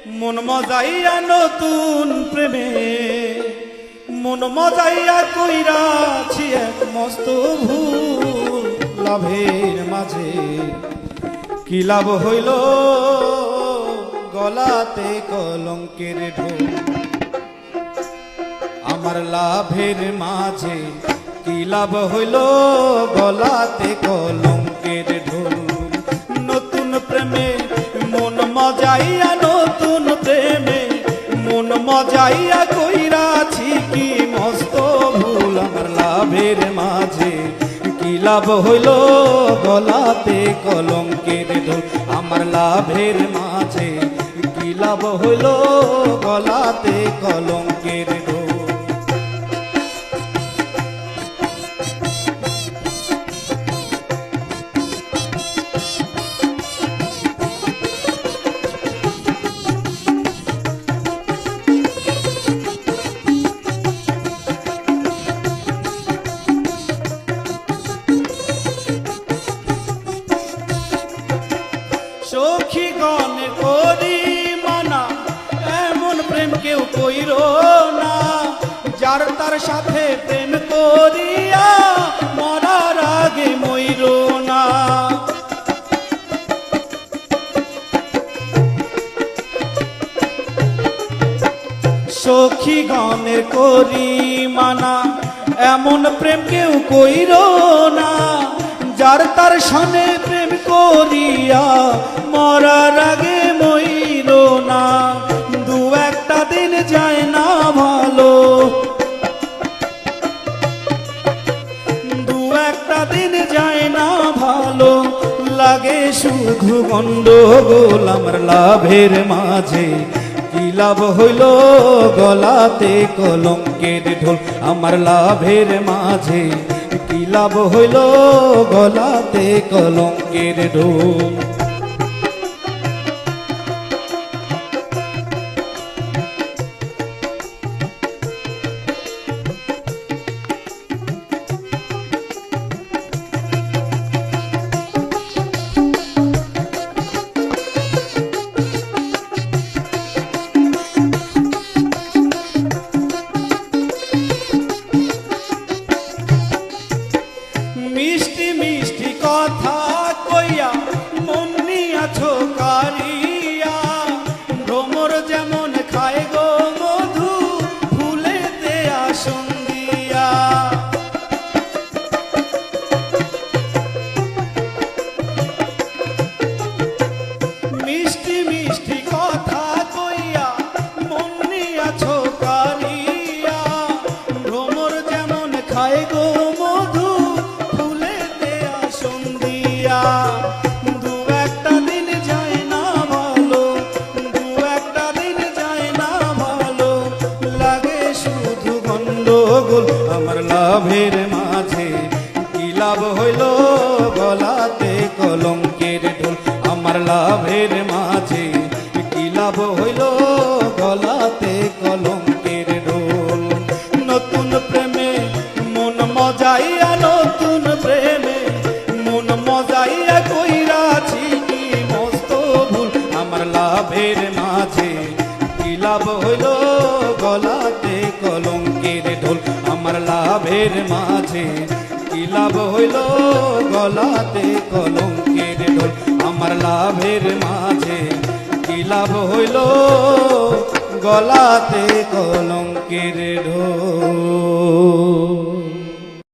মন মজাইয়া নতুন প্রেমে মন মজাইয়া কইরাছি এক মস্ত ভুল। লাভের মাঝে কি লাভ হইল, গলাতে কলঙ্কের ঢোল। আমার লাভের মাঝে কি লাভ হইল, গলাতে কলঙ্কের ঢোল। নতুন প্রেমে মন মজাইয়া নতুন প্রেমে মন মজাইয়া কইরাছি কি মস্ত ভুল। আমার লাভের মাঝে কি লাভ হইল, গলাতে কলঙ্কের ঢোল। আমার লাভের মাঝে কি লাভ হইল, গলাতে কলঙ্কের ঢোল। সখী গণে করি মানা, এমন প্রেম কেউ কইর না, যার তার সাথে প্রেম করিয়া মরার আগে মইর না। সখী গণের করি মানা, এমন প্রেম কেউ কইর না, যার তার সামনে প্রেম করিয়া মরার আগে মইল না। দু একটা দিন যায় না ভালো, দু একটা দিন যায় না ভালো, লাগে শুধু গন্ডগোল। আমার লাভের মাঝে কি লাভ হইল, গলাতে কলঙ্কের ঢোল। আমার লাভের মাঝে কি লাভ হইল, গলাতে কলঙ্কের ঢোল। মিষ্টি মিষ্টি কথা কইয়া মন নিয়াছো কারিয়া, ভ্রমর যেমন খায় গো মধু ফুলেতে আসন দিয়া। মিষ্টি মিষ্টি কথা কইয়া মন নিয়াছো কারিয়া, ভ্রমর যেমন খায় গো মধু ফুলেতে আসন দিয়া। দু একটা দিন যায় না ভালো, দু একটা দিন যায় না ভালো, লাগে শুধু গন্ডগোল। আমার লাভের মাঝে কি লাভ হইল, গলাতে কলঙ্কের ঢোল। আমার লাভের মাঝে কি লাভ হইল, গলাতে কলঙ্কের ঢোল। নতুন প্রেমে মন মজাইয়া নতুন প্রেমে মন মজাইয়া কইরাছি কি মস্ত ভুল। আমার লাভের মাঝে কি লাভ হইল, গলাতে কলঙ্কের ঢোল। আমার লাভের মাঝে কি লাভ হইল, গলাতে কলঙ্কের ঢোল। আমার লাভের মাঝে কি লাভ হইল, গলাতে কলঙ্কের ঢোল।